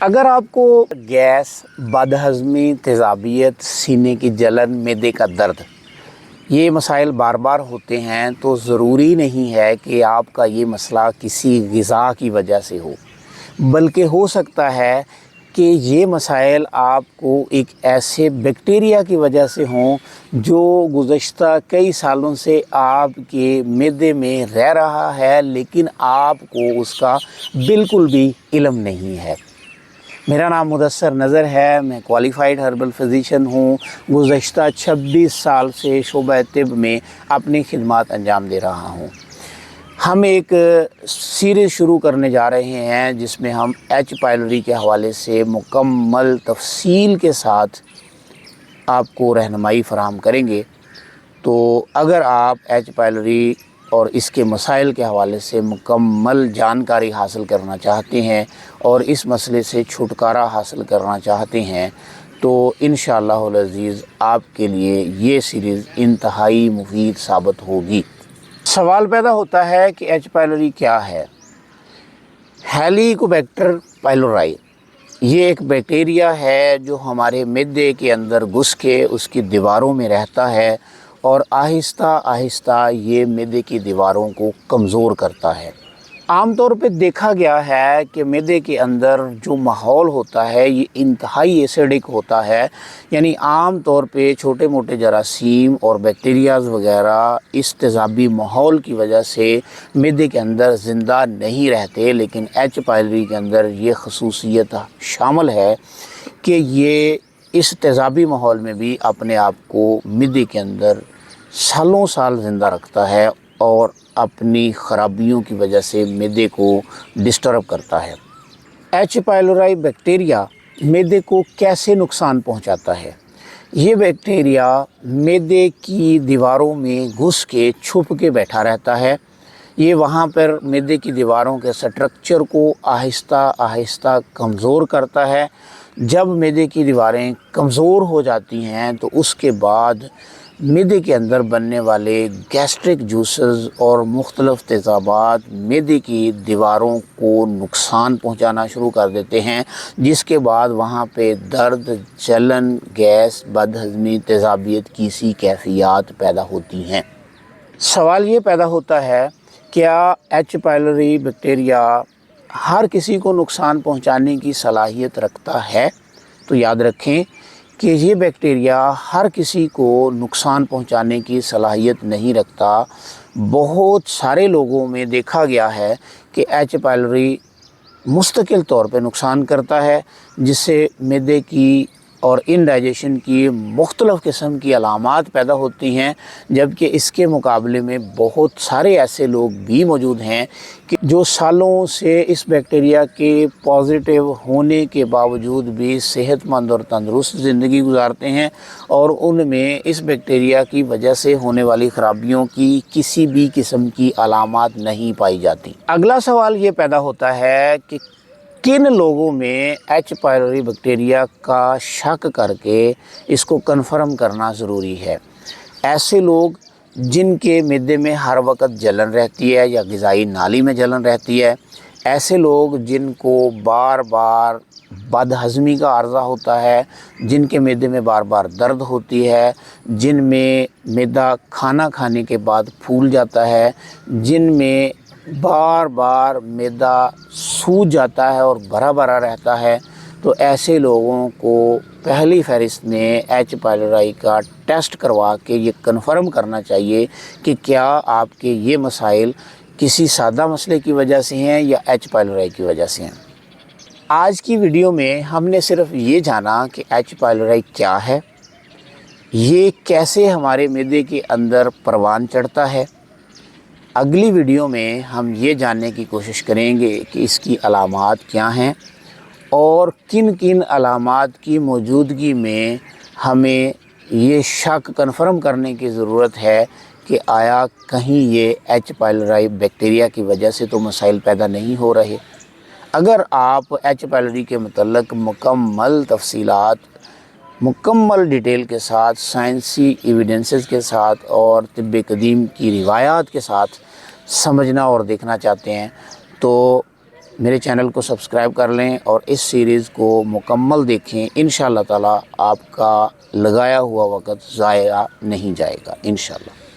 اگر آپ کو گیس، بدہضمی، تیزابیت، سینے کی جلن، معدے کا درد یہ مسائل بار بار ہوتے ہیں تو ضروری نہیں ہے کہ آپ کا یہ مسئلہ کسی غذا کی وجہ سے ہو، بلکہ ہو سکتا ہے کہ یہ مسائل آپ کو ایک ایسے بیکٹیریا کی وجہ سے ہوں جو گزشتہ کئی سالوں سے آپ کے معدے میں رہ رہا ہے، لیکن آپ کو اس کا بالکل بھی علم نہیں ہے۔ میرا نام مدثر نظر ہے، میں کوالیفائڈ ہربل فزیشین ہوں۔ گزشتہ 26 سال سے شعبہ طب میں اپنی خدمات انجام دے رہا ہوں۔ ہم ایک سیریز شروع کرنے جا رہے ہیں جس میں ہم ایچ پائلوری کے حوالے سے مکمل تفصیل کے ساتھ آپ کو رہنمائی فراہم کریں گے۔ تو اگر آپ ایچ پائلوری اور اس کے مسائل کے حوالے سے مکمل جانکاری حاصل کرنا چاہتے ہیں اور اس مسئلے سے چھٹکارا حاصل کرنا چاہتے ہیں تو انشاءاللہ العزیز آپ کے لیے یہ سیریز انتہائی مفید ثابت ہوگی۔ سوال پیدا ہوتا ہے کہ ایچ پائلوری کیا ہے؟ ہیلیکوبیکٹر پائلورائی یہ ایک بیکٹیریا ہے جو ہمارے معدے کے اندر گھس کے اس کی دیواروں میں رہتا ہے اور آہستہ آہستہ یہ معدے کی دیواروں کو کمزور کرتا ہے۔ عام طور پہ دیکھا گیا ہے کہ معدے کے اندر جو ماحول ہوتا ہے یہ انتہائی ایسیڈک ہوتا ہے، یعنی عام طور پہ چھوٹے موٹے جراثیم اور بیکٹیریاز وغیرہ اس تیزابی ماحول کی وجہ سے معدے کے اندر زندہ نہیں رہتے، لیکن ایچ پائلوری کے اندر یہ خصوصیت شامل ہے کہ یہ اس تیزابی ماحول میں بھی اپنے آپ کو معدے کے اندر سالوں سال زندہ رکھتا ہے اور اپنی خرابیوں کی وجہ سے معدے کو ڈسٹرب کرتا ہے۔ ایچ پائلورائی بیکٹیریا معدے کو کیسے نقصان پہنچاتا ہے؟ یہ بیکٹیریا معدے کی دیواروں میں گھس کے چھپ کے بیٹھا رہتا ہے۔ یہ وہاں پر معدے کی دیواروں کے سٹرکچر کو آہستہ آہستہ کمزور کرتا ہے۔ جب معدے کی دیواریں کمزور ہو جاتی ہیں تو اس کے بعد معدے کے اندر بننے والے گیسٹرک جوسز اور مختلف تیزابات معدے کی دیواروں کو نقصان پہنچانا شروع کر دیتے ہیں، جس کے بعد وہاں پہ درد، جلن، گیس، بدہضمی، تیزابیت کی سی کیفیات پیدا ہوتی ہیں۔ سوال یہ پیدا ہوتا ہے کیا ایچ پائلوری بیکٹیریا ہر کسی کو نقصان پہنچانے کی صلاحیت رکھتا ہے؟ تو یاد رکھیں کہ یہ بیکٹیریا ہر کسی کو نقصان پہنچانے کی صلاحیت نہیں رکھتا۔ بہت سارے لوگوں میں دیکھا گیا ہے کہ ایچ پائلوری مستقل طور پہ نقصان کرتا ہے، جس سے معدے کی اور انڈائجیشن کی مختلف قسم کی علامات پیدا ہوتی ہیں، جبکہ اس کے مقابلے میں بہت سارے ایسے لوگ بھی موجود ہیں کہ جو سالوں سے اس بیکٹیریا کے پازیٹیو ہونے کے باوجود بھی صحت مند اور تندرست زندگی گزارتے ہیں اور ان میں اس بیکٹیریا کی وجہ سے ہونے والی خرابیوں کی کسی بھی قسم کی علامات نہیں پائی جاتی۔ اگلا سوال یہ پیدا ہوتا ہے کہ کن لوگوں میں ایچ پائلوری بیکٹیریا کا شک کر کے اس کو کنفرم کرنا ضروری ہے؟ ایسے لوگ جن کے معدے میں ہر وقت جلن رہتی ہے یا غذائی نالی میں جلن رہتی ہے، ایسے لوگ جن کو بار بار بدہضمی کا عارضہ ہوتا ہے، جن کے معدے میں بار بار درد ہوتی ہے، جن میں معدہ کھانا کھانے کے بعد پھول جاتا ہے، جن میں بار بار معدہ سوج جاتا ہے اور بھرا بھرا رہتا ہے، تو ایسے لوگوں کو پہلی فہرست میں ایچ پائلورائی کا ٹیسٹ کروا کے یہ کنفرم کرنا چاہیے کہ کیا آپ کے یہ مسائل کسی سادہ مسئلے کی وجہ سے ہیں یا ایچ پائلورائی کی وجہ سے ہیں۔ آج کی ویڈیو میں ہم نے صرف یہ جانا کہ ایچ پائلورائی کیا ہے، یہ کیسے ہمارے معدے کے اندر پروان چڑھتا ہے۔ اگلی ویڈیو میں ہم یہ جاننے کی کوشش کریں گے کہ اس کی علامات کیا ہیں اور کن کن علامات کی موجودگی میں ہمیں یہ شک کنفرم کرنے کی ضرورت ہے کہ آیا کہیں یہ ایچ پائلورائی بیکٹیریا کی وجہ سے تو مسائل پیدا نہیں ہو رہے۔ اگر آپ ایچ پائلوری کے متعلق مکمل تفصیلات، مکمل ڈیٹیل کے ساتھ، سائنسی ایویڈنسز کے ساتھ اور طب قدیم کی روایات کے ساتھ سمجھنا اور دیکھنا چاہتے ہیں تو میرے چینل کو سبسکرائب کر لیں اور اس سیریز کو مکمل دیکھیں، انشاءاللہ تعالی آپ کا لگایا ہوا وقت ضائع نہیں جائے گا انشاءاللہ۔